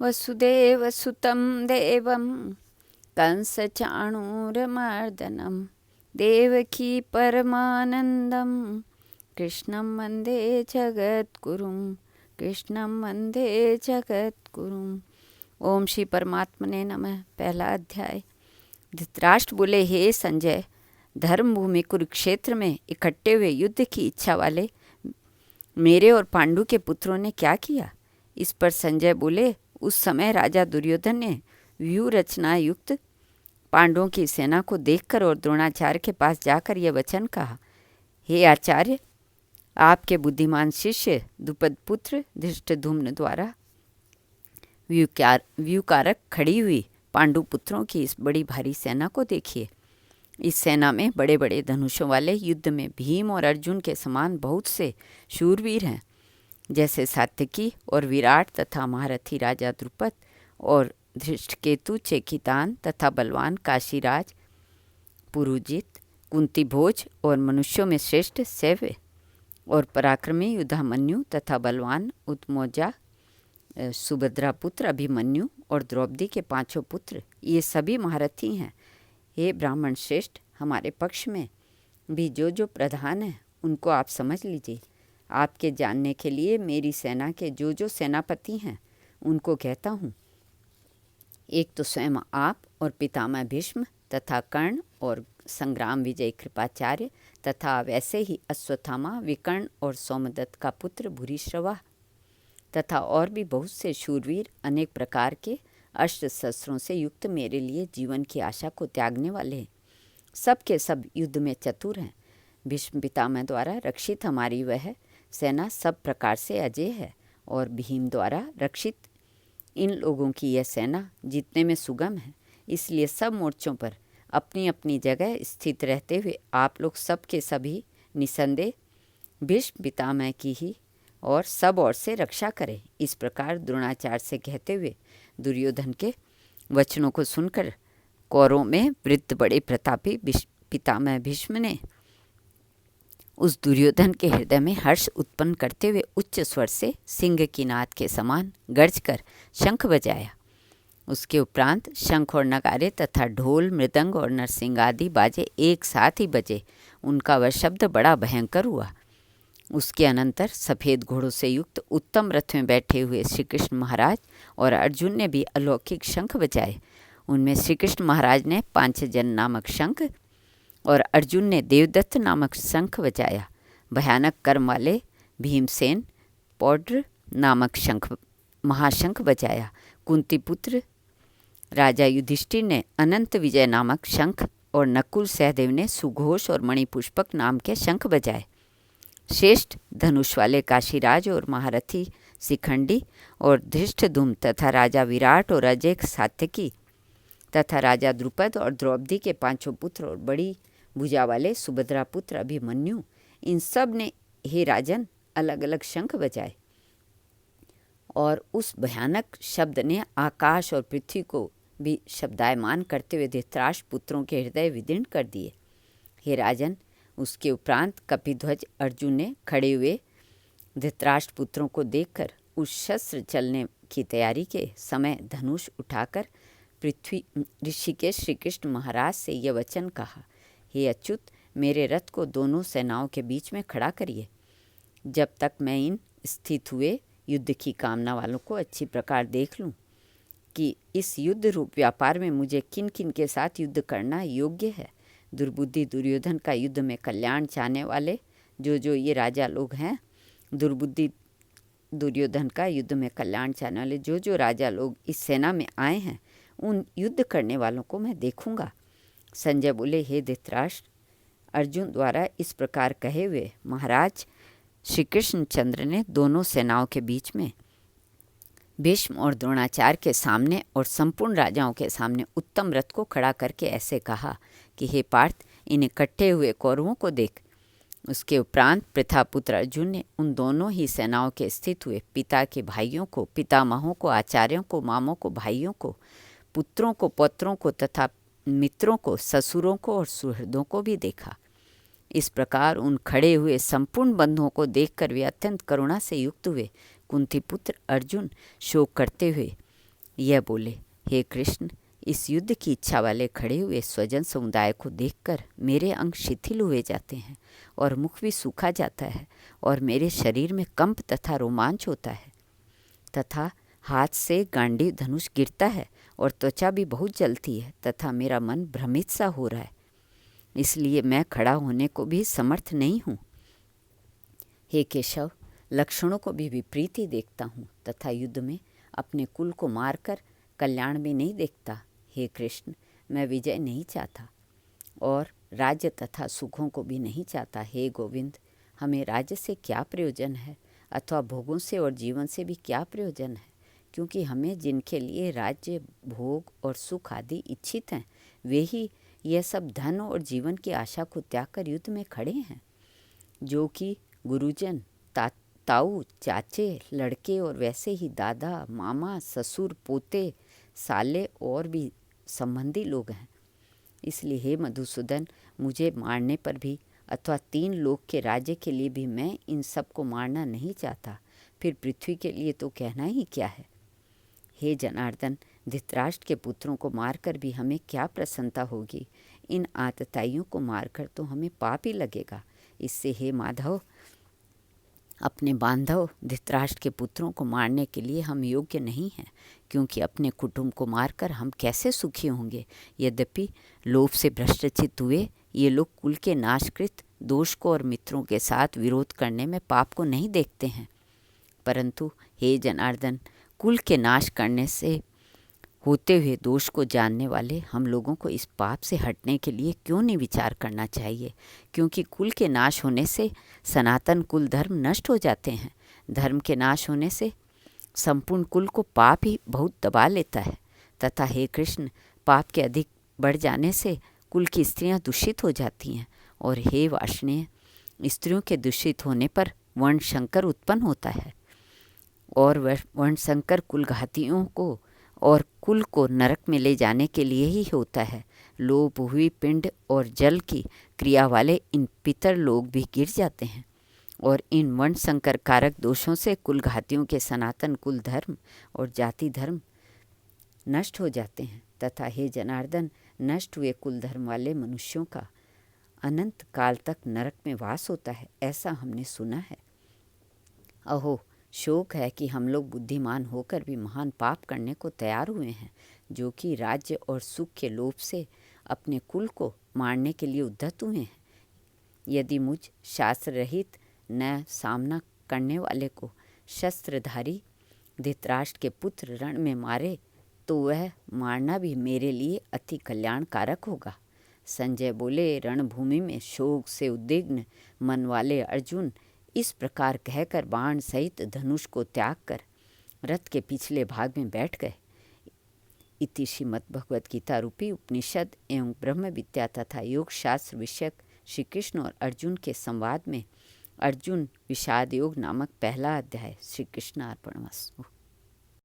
वसुदेवसुतं देवं कंसचाणूरमर्दनं देवकी परमानन्दं कृष्णं वन्दे जगद्गुरुं कृष्णं वन्दे जगद्गुरुं। ओम श्री परमात्मने नमः। पहला अध्याय। धृतराष्ट्र बोले, हे संजय, धर्मभूमि कुरुक्षेत्र में इकट्ठे हुए युद्ध की इच्छा वाले मेरे और पांडु के पुत्रों ने क्या किया। इस पर संजय बोले, उस समय राजा दुर्योधन ने व्यूह रचना युक्त पांडवों की सेना को देखकर और द्रोणाचार्य के पास जाकर यह वचन कहा, हे आचार्य, आपके बुद्धिमान शिष्य द्रुपद पुत्र धृष्टद्युम्न द्वारा व्यूहकारक खड़ी हुई पांडु पुत्रों की इस बड़ी भारी सेना को देखिए। इस सेना में बड़े बड़े धनुषों वाले युद्ध में भीम और अर्जुन के समान बहुत से शूरवीर हैं, जैसे सात्यकी और विराट तथा महारथी राजा द्रुपद और धृष्टकेतु चेकितान तथा बलवान काशीराज पुरुजित कुंती भोज और मनुष्यों में श्रेष्ठ सैव्य और पराक्रमी युधामन्यु तथा बलवान उत्मोजा सुभद्रा पुत्र अभिमन्यु और द्रौपदी के पांचों पुत्र, ये सभी महारथी हैं। हे ब्राह्मण श्रेष्ठ, हमारे पक्ष में भी जो जो प्रधान हैं उनको आप समझ लीजिए। आपके जानने के लिए मेरी सेना के जो जो सेनापति हैं उनको कहता हूँ। एक तो स्वयं आप और पितामह भीष्म तथा कर्ण और संग्राम विजय कृपाचार्य तथा वैसे ही अश्वत्थामा विकर्ण और सोमदत्त का पुत्र भूरिश्रवा तथा और भी बहुत से शूरवीर अनेक प्रकार के अस्त्र शस्त्रों से युक्त मेरे लिए जीवन की आशा को त्यागने वाले हैं। सब के सब युद्ध में चतुर हैं। भीष्म पितामह द्वारा रक्षित हमारी वह सेना सब प्रकार से अजेय है और भीम द्वारा रक्षित इन लोगों की यह सेना जीतने में सुगम है। इसलिए सब मोर्चों पर अपनी अपनी जगह स्थित रहते हुए आप लोग सब के सभी निसंदेह भीष्म पितामह की ही और सब ओर से रक्षा करें। इस प्रकार द्रोणाचार्य से कहते हुए दुर्योधन के वचनों को सुनकर कौरवों में वृद्ध बड़े प्रतापी पितामह भीष्म ने उस दुर्योधन के हृदय में हर्ष उत्पन्न करते हुए उच्च स्वर से सिंह की नाद के समान गर्ज कर शंख बजाया। उसके उपरांत शंख और नगारे तथा ढोल मृदंग और नरसिंह आदि बाजे एक साथ ही बजे। उनका वह शब्द बड़ा भयंकर हुआ। उसके अनंतर सफ़ेद घोड़ों से युक्त उत्तम रथ में बैठे हुए श्री कृष्ण महाराज और अर्जुन ने भी अलौकिक शंख बजाए। उनमें श्री कृष्ण महाराज ने पांचजन नामक शंख और अर्जुन ने देवदत्त नामक शंख बजाया। भयानक कर्म वाले भीमसेन पौड्र नामक शंख महाशंख बजाया। कुंती पुत्र राजा युधिष्ठिर ने अनंत विजय नामक शंख और नकुल सहदेव ने सुघोष और मणिपुष्पक नाम के शंख बजाए। श्रेष्ठ धनुष वाले काशीराज और महारथी शिखंडी और धृष्टद्युम्न तथा राजा विराट और अजय सात्यकी तथा राजा द्रुपद और द्रौपदी के पांचों पुत्र और बड़ी भुजा वाले सुभद्रा पुत्र अभिमन्यु, इन सब ने हे राजन अलग अलग शंख बजाए। और उस भयानक शब्द ने आकाश और पृथ्वी को भी शब्दायमान करते हुए धृतराष्ट्र पुत्रों के हृदय विदीर्ण कर दिए। हे राजन, उसके उपरांत कपिध्वज अर्जुन ने खड़े हुए धृतराष्ट्र पुत्रों को देखकर उस शस्त्र चलने की तैयारी के समय धनुष उठाकर पृथ्वी ऋषिकेश श्री कृष्ण महाराज से यह वचन कहा, हे अच्युत, मेरे रथ को दोनों सेनाओं के बीच में खड़ा करिए, जब तक मैं इन स्थित हुए युद्ध की कामना वालों को अच्छी प्रकार देख लूं कि इस युद्ध रूप व्यापार में मुझे किन किन के साथ युद्ध करना योग्य है। दुर्बुद्धि दुर्योधन का युद्ध में कल्याण चाहने वाले जो जो ये राजा लोग हैं, दुर्बुद्धि दुर्योधन का युद्ध में कल्याण चाहने वाले जो जो राजा लोग इस सेना में आए हैं, उन युद्ध करने वालों को मैं देखूंगा। संजय बोले, हे धृतराष्ट्र, अर्जुन द्वारा इस प्रकार कहे हुए महाराज श्री कृष्णचंद्र ने दोनों सेनाओं के बीच में भीष्म और द्रोणाचार्य के सामने और संपूर्ण राजाओं के सामने उत्तम रथ को खड़ा करके ऐसे कहा कि हे पार्थ, इन इकट्ठे हुए कौरवों को देख। उसके उपरांत प्रथापुत्र अर्जुन ने उन दोनों ही सेनाओं के स्थित हुए पिता के भाइयों को, पितामहों को, आचार्यों को, मामों को, भाइयों को, पुत्रों को, पौत्रों को तथा मित्रों को, ससुरों को और सुहृदों को भी देखा। इस प्रकार उन खड़े हुए संपूर्ण बंधुओं को देखकर वे अत्यंत करुणा से युक्त हुए। कुंती पुत्र अर्जुन शोक करते हुए यह बोले, हे कृष्ण, इस युद्ध की इच्छा वाले खड़े हुए स्वजन समुदाय को देखकर मेरे अंग शिथिल हुए जाते हैं और मुख भी सूखा जाता है और मेरे शरीर में कंप तथा रोमांच होता है तथा हाथ से गांडीव धनुष गिरता है और त्वचा भी बहुत जलती है तथा मेरा मन भ्रमित सा हो रहा है, इसलिए मैं खड़ा होने को भी समर्थ नहीं हूँ। हे केशव, लक्षणों को भी विपरीत ही देखता हूँ तथा युद्ध में अपने कुल को मारकर कल्याण भी नहीं देखता। हे कृष्ण, मैं विजय नहीं चाहता और राज्य तथा सुखों को भी नहीं चाहता। हे गोविंद, हमें राज्य से क्या प्रयोजन है अथवा भोगों से और जीवन से भी क्या प्रयोजन है, क्योंकि हमें जिनके लिए राज्य, भोग और सुख आदि इच्छित हैं, वे ही यह सब धन और जीवन की आशा को त्याग कर युद्ध में खड़े हैं, जो कि गुरुजन, ताऊ, चाचे, लड़के और वैसे ही दादा, मामा, ससुर, पोते, साले और भी संबंधी लोग हैं। इसलिए हे मधुसूदन, मुझे मारने पर भी अथवा 3 लोक के राज्य के लिए भी मैं इन सब को मारना नहीं चाहता, फिर पृथ्वी के लिए तो कहना ही क्या है। हे जनार्दन, धृतराष्ट्र के पुत्रों को मारकर भी हमें क्या प्रसन्नता होगी, इन आतताइयों को मारकर तो हमें पाप ही लगेगा। इससे हे माधव, अपने बांधव धृतराष्ट्र के पुत्रों को मारने के लिए हम योग्य नहीं हैं, क्योंकि अपने कुटुंब को मारकर हम कैसे सुखी होंगे। यद्यपि लोभ से भ्रष्टचित्त हुए ये लोग कुल के नाशकृत दोष को और मित्रों के साथ विरोध करने में पाप को नहीं देखते हैं, परंतु हे जनार्दन, कुल के नाश करने से होते हुए दोष को जानने वाले हम लोगों को इस पाप से हटने के लिए क्यों नहीं विचार करना चाहिए, क्योंकि कुल के नाश होने से सनातन कुल धर्म नष्ट हो जाते हैं। धर्म के नाश होने से संपूर्ण कुल को पाप ही बहुत दबा लेता है तथा हे कृष्ण, पाप के अधिक बढ़ जाने से कुल की स्त्रियां दूषित हो जाती हैं और हे वार्ष्णेय, स्त्रियों के दूषित होने पर वर्ण संकर उत्पन्न होता है और वर्ण संकर कुल घातियों को और कुल को नरक में ले जाने के लिए ही होता है। लोभ हुई पिंड और जल की क्रिया वाले इन पितर लोग भी गिर जाते हैं और इन वर्ण संकर कारक दोषों से कुल घातियों के सनातन कुल धर्म और जाति धर्म नष्ट हो जाते हैं तथा हे जनार्दन, नष्ट हुए कुल धर्म वाले मनुष्यों का अनंत काल तक नरक में वास होता है, ऐसा हमने सुना है। अहो, शोक है कि हम लोग बुद्धिमान होकर भी महान पाप करने को तैयार हुए हैं, जो कि राज्य और सुख के लोभ से अपने कुल को मारने के लिए उद्यत हुए हैं। यदि मुझ शास्त्र रहित न सामना करने वाले को शस्त्रधारी धृतराष्ट्र के पुत्र रण में मारे तो वह मारना भी मेरे लिए अति कल्याणकारक होगा। संजय बोले, रणभूमि में शोक से उद्विग्न मन वाले अर्जुन इस प्रकार कहकर बाण सहित धनुष को त्याग कर रथ के पिछले भाग में बैठ गए। इति श्रीमद्भगवद्गीता रूपी उपनिषद एवं ब्रह्म विद्या तथा योग शास्त्र विषयक श्री कृष्ण और अर्जुन के संवाद में अर्जुन विषाद योग नामक पहला अध्याय। श्री कृष्ण अर्पणमस्तु।